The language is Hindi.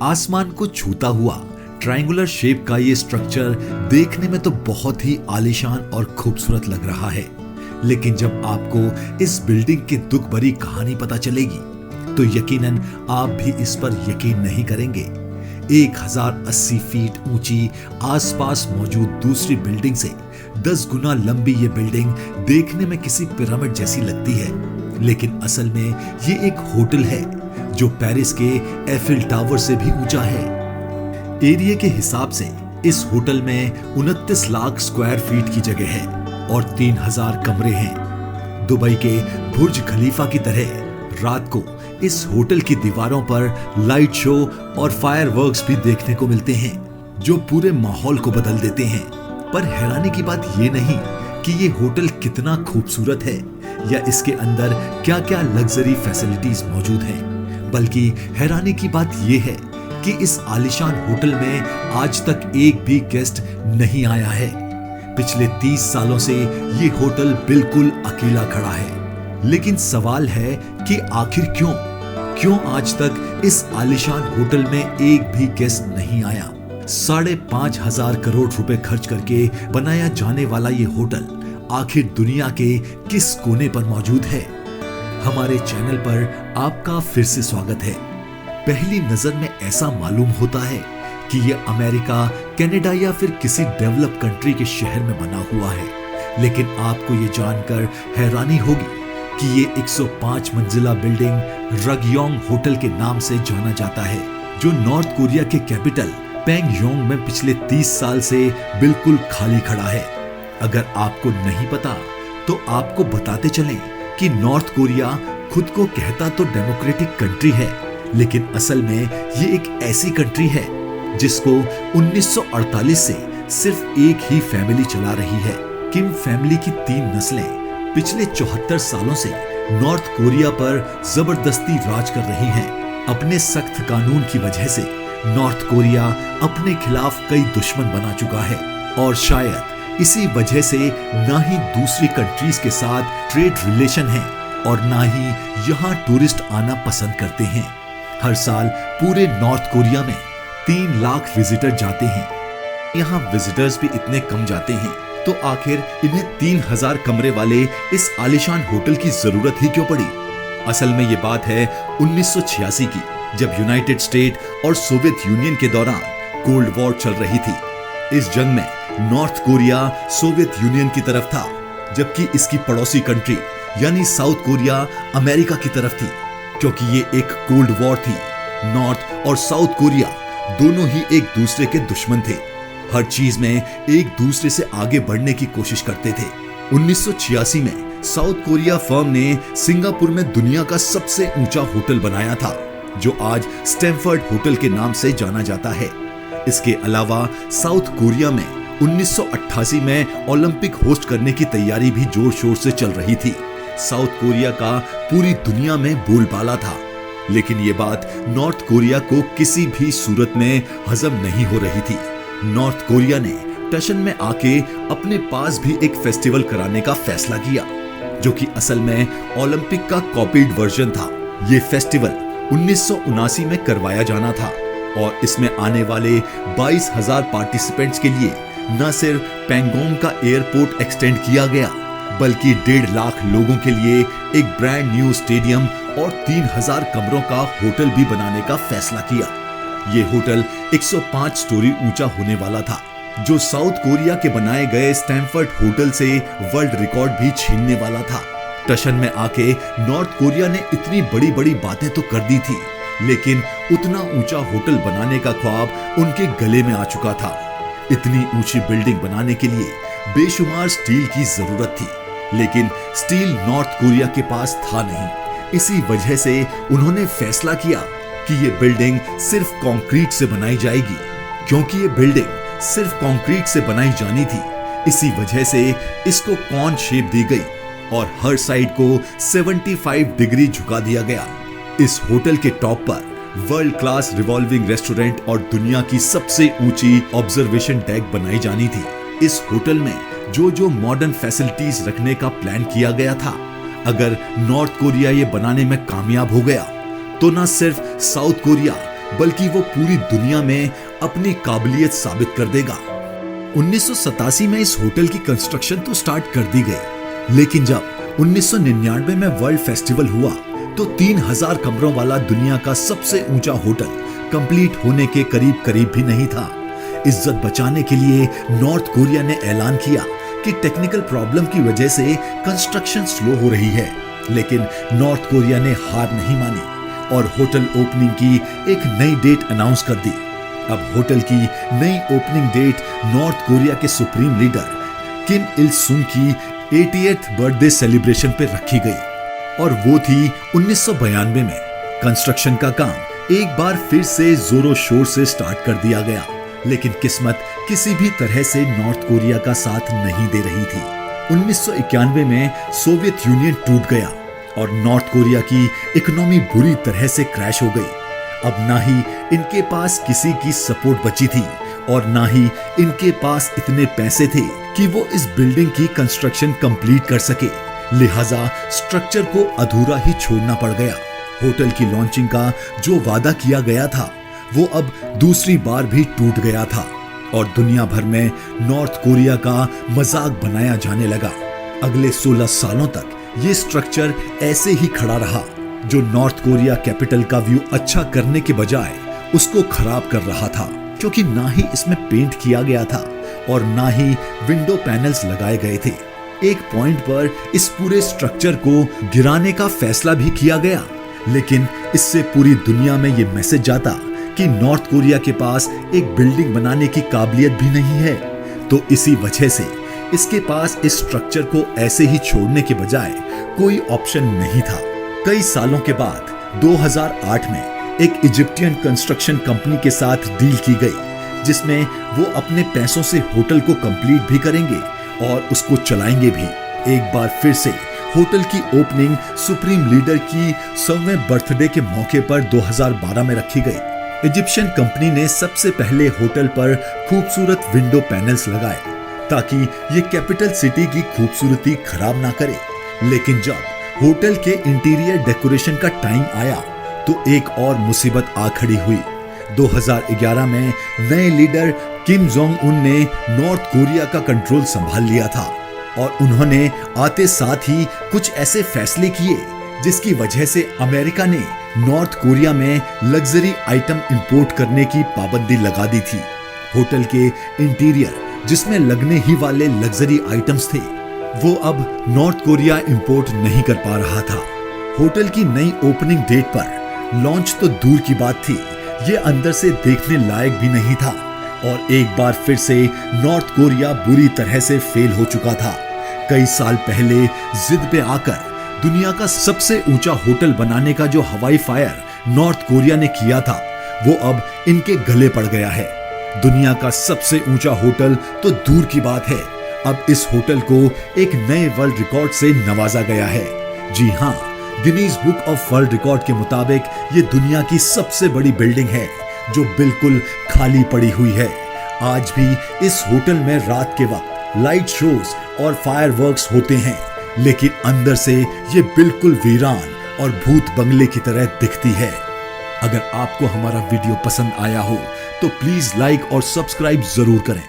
आसमान को छूता हुआ ट्रायंगुलर शेप का ये स्ट्रक्चर देखने में तो बहुत ही आलीशान और खूबसूरत लग रहा है, लेकिन जब आपको इस बिल्डिंग की दुख भरी कहानी पता चलेगी तो यकीनन आप भी इस पर यकीन नहीं करेंगे। 1080 फीट ऊंची आसपास मौजूद दूसरी बिल्डिंग से 10 गुना लंबी ये बिल्डिंग देखने में किसी पिरामिड जैसी लगती है, लेकिन असल में ये एक होटल है जो पेरिस के एफिल टावर से भी ऊंचा है। एरिया के हिसाब से इस होटल में 29 लाख स्क्वायर फीट की जगह है और 3000 कमरे हैं। दुबई के बुर्ज खलीफा की तरह रात को इस होटल की दीवारों पर लाइट शो और फायरवर्क्स भी देखने को मिलते हैं जो पूरे माहौल को बदल देते हैं। पर हैरानी की बात ये नहीं कि ये होटल कितना खूबसूरत है या इसके अंदर क्या-क्या लग्जरी फैसिलिटीज मौजूद हैं, बल्कि हैरानी की बात ये है कि इस आलीशान होटल में आज तक एक भी गेस्ट नहीं आया है। पिछले 30 सालों से ये होटल बिल्कुल अकेला खड़ा है। लेकिन सवाल है कि आखिर क्यों आज तक इस आलीशान होटल में एक भी गेस्ट नहीं आया। 5,500 करोड़ रुपए खर्च करके बनाया जाने वाला ये होटल आखिर दुनिया के किस कोने पर मौजूद है? हमारे चैनल पर आपका फिर से स्वागत है। पहली नजर में ऐसा मालूम होता है कि यह अमेरिका, कनाडा या फिर किसी डेवलप कंट्री के शहर में बना हुआ है, लेकिन आपको ये जानकर हैरानी होगी कि ये 105 मंजिला बिल्डिंग रगयोंग होटल के नाम से जाना जाता है, जो नॉर्थ कोरिया के कैपिटल पैंगयोंग में पिछले 30 साल से बिल्कुल खाली खड़ा है। अगर आपको नहीं पता तो आपको बताते चलें कि नॉर्थ कोरिया खुद को कहता तो डेमोक्रेटिक कंट्री है, लेकिन असल में ये एक ऐसी कंट्री है जिसको 1948 से सिर्फ एक ही फैमिली चला रही है। किम फैमिली की 3 नस्लें पिछले 74 सालों से नॉर्थ कोरिया पर जबरदस्ती राज कर रही हैं। अपने सख्त कानून की वजह से नॉर्थ कोरिया अपने खिलाफ कई दुश्मन बना चुका है और शायद इसी वजह से ना ही दूसरी कंट्रीज के साथ ट्रेड रिलेशन है और ना ही यहाँ टूरिस्ट आना पसंद करते हैं। हर साल पूरे नॉर्थ कोरिया में 3 लाख विजिटर जाते हैं। यहाँ विजिटर्स भी इतने कम जाते हैं तो आखिर इन्हें 3000 कमरे वाले इस आलीशान होटल की जरूरत ही क्यों पड़ी? असल में ये बात है 1986 की, जब यूनाइटेड स्टेट और सोवियत यूनियन के दौरान कोल्ड वॉर चल रही थी। इस जंग में नॉर्थ कोरिया सोवियत यूनियन की तरफ था, जबकि इसकी पड़ोसी कंट्री यानी साउथ कोरिया अमेरिका की तरफ थी। क्योंकि ये एक कोल्ड वॉर थी, नॉर्थ और साउथ कोरिया दोनों ही एक दूसरे के दुश्मन थे। हर चीज में एक दूसरे से आगे बढ़ने की कोशिश करते थे। 1986 में साउथ कोरिया फर्म ने सिंगापुर में दुनिया का सबसे ऊंचा होटल बनाया था, जो आज स्टैमफोर्ड होटल के नाम से जाना जाता है। इसके अलावा साउथ कोरिया में 1988 में ओलंपिक होस्ट करने की तैयारी भी जोर शोर से चल रही थी। साउथ कोरिया का पूरी दुनिया में बोलबाला था, लेकिन ये बात नॉर्थ कोरिया को किसी भी सूरत में हजम नहीं हो रही थी। नॉर्थ कोरिया ने टशन में आके अपने पास भी एक फेस्टिवल कराने का फैसला किया, जो कि असल में ओलंपिक का कॉपीड वर्जन था। ये फेस्टिवल 1979 में करवाया जाना था और इसमें आने वाले 22,000 पार्टिसिपेंट्स के लिए न सिर्फ पैंगोंग का एयरपोर्ट एक्सटेंड किया गया, बल्कि 1.5 लाख लोगों के लिए एक ब्रांड न्यू स्टेडियम और 3000 कमरों का होटल भी बनाने का फैसला किया। ये होटल 105 स्टोरी ऊंचा होने वाला था, जो साउथ कोरिया के बनाए गए स्टैमफोर्ड होटल से वर्ल्ड रिकॉर्ड भी छीनने वाला था। टशन में आके नॉर्थ कोरिया ने इतनी बड़ी बड़ी बातें तो कर दी थी, लेकिन उतना ऊंचा होटल बनाने का ख्वाब उनके गले में आ चुका था। इतनी ऊंची बिल्डिंग बनाने के लिए बेशुमार स्टील की जरूरत थी, लेकिन स्टील नॉर्थ कोरिया के पास था नहीं। इसी वजह से उन्होंने फैसला किया कि ये बिल्डिंग सिर्फ कंक्रीट से बनाई जाएगी। क्योंकि ये बिल्डिंग सिर्फ कंक्रीट से बनाई जानी थी, इसी वजह से इसको कॉन शेप दी गई और हर साइड को 75 डिग्री झुका दिया गया। इस होटल के टॉप पर वर्ल्ड क्लास रिवॉल्विंग रेस्टोरेंट और दुनिया की सबसे ऊंची ऑब्जर्वेशन डेक बनाई जानी थी। इस होटल में जो मॉडर्न फैसिलिटीज रखने का प्लान किया गया था, अगर नॉर्थ कोरिया ये बनाने में कामयाब हो गया तो न सिर्फ साउथ कोरिया बल्कि वो पूरी दुनिया में अपनी काबिलियत साबित कर देगा। 1987 में इस होटल की कंस्ट्रक्शन तो स्टार्ट कर दी गई, लेकिन जब 1999 में वर्ल्ड फेस्टिवल हुआ तो 3000 कमरों वाला दुनिया का सबसे ऊंचा होटल कंप्लीट होने के करीब करीब भी नहीं था। इज्जत बचाने के लिए नॉर्थ कोरिया ने ऐलान किया कि टेक्निकल प्रॉब्लम की वजह से कंस्ट्रक्शन स्लो हो रही है, लेकिन नॉर्थ कोरिया ने हार नहीं मानी और होटल ओपनिंग की एक नई डेट अनाउंस कर दी। अब होटल की नई ओपनिंग डेट नॉर्थ कोरिया के सुप्रीम लीडर किम इल सुंग की 88th बर्थडे सेलिब्रेशन पे रखी गई और वो थी 1992 में। कंस्ट्रक्शन का काम एक बार फिर से जोरों शोर से स्टार्ट कर दिया गया, लेकिन किस्मत किसी भी तरह से नॉर्थ कोरिया का साथ नहीं दे रही थी। 1991 में सोवियत यूनियन टूट गया और नॉर्थ कोरिया की इकोनॉमी बुरी तरह से क्रैश हो गई। अब ना ही इनके पास किसी की सपोर्ट बची थी और ना ही इनके पास इतने पैसे थे कि वो इस बिल्डिंग की कंस्ट्रक्शन कंप्लीट कर सके, लिहाजा स्ट्रक्चर को अधूरा ही छोड़ना पड़ गया। होटल की लॉन्चिंग का जो वादा किया गया था वो अब दूसरी बार भी टूट गया था और दुनिया भर में नॉर्थ कोरिया का मजाक बनाया जाने लगा। अगले 16 सालों तक ये स्ट्रक्चर ऐसे ही खड़ा रहा, जो नॉर्थ कोरिया कैपिटल का व्यू अच्छा करने के बजाय उसको खराब कर रहा था, क्योंकि ना ही इसमें पेंट किया गया था और ना ही विंडो पैनल्स लगाए गए थे। एक पॉइंट पर इस पूरे स्ट्रक्चर को गिराने का फैसला भी किया गया, लेकिन इससे पूरी दुनिया में ये मैसेज जाता कि नॉर्थ कोरिया के पास एक बिल्डिंग बनाने की काबिलियत भी नहीं है। तो इसी वजह से इसके पास इस स्ट्रक्चर को ऐसे ही छोड़ने के बजाय कोई ऑप्शन नहीं था। कई सालों के बाद 2008 में एक इजिप्टियन कंस्ट्रक्शन कंपनी के साथ डील की गई, जिसमें वो अपने पैसों से होटल को कंप्लीट भी करेंगे और उसको चलाएंगे भी। एक बार फिर से होटल की ओपनिंग सुप्रीम लीडर की 100वें बर्थडे के मौके पर 2012 में रखी गई। इजिप्शियन कंपनी ने सबसे पहले होटल पर खूबसूरत विंडो पैनल्स लगाए ताकि ये कैपिटल सिटी की खूबसूरती खराब ना करे। लेकिन जब होटल के इंटीरियर डेकोरेशन का टाइम आया तो एक और मुसीबत आ खड़ी हुई। 2011 में नए लीडर किम जोंग उन ने नॉर्थ कोरिया का कंट्रोल संभाल लिया था और उन्होंने आते साथ ही कुछ ऐसे फैसले किए जिसकी वजह से अमेरिका ने नॉर्थ कोरिया में लग्जरी आइटम इंपोर्ट करने की पाबंदी लगा दी थी। होटल के इंटीरियर जिसमें लगने ही वाले लग्जरी आइटम्स थे, वो अब नॉर्थ कोरिया इंपोर्ट नहीं कर पा रहा था। होटल की नई ओपनिंग डेट पर लॉन्च तो दूर की बात थी, ये अंदर से देखने लायक भी नहीं था और एक बार फिर से नॉर्थ कोरिया बुरी तरह से फेल हो चुका था। कई साल पहले जिद पे आकर दुनिया का सबसे ऊंचा होटल बनाने का जो हवाई फायर नॉर्थ कोरिया ने किया था, वो अब इनके गले पड़ गया है। दुनिया का सबसे ऊंचा होटल तो दूर की बात है, अब इस होटल को एक नए वर्ल्ड रिकॉर्ड से नवाजा गया है। जी हाँ, Guinness book of world record के मुताबिक ये दुनिया की सबसे बड़ी बिल्डिंग है जो बिल्कुल खाली पड़ी हुई है। आज भी इस होटल में रात के वक्त लाइट शोज और फायरवर्क्स होते हैं, लेकिन अंदर से ये बिल्कुल वीरान और भूत बंगले की तरह दिखती है। अगर आपको हमारा वीडियो पसंद आया हो तो प्लीज लाइक और सब्सक्राइब जरूर करें।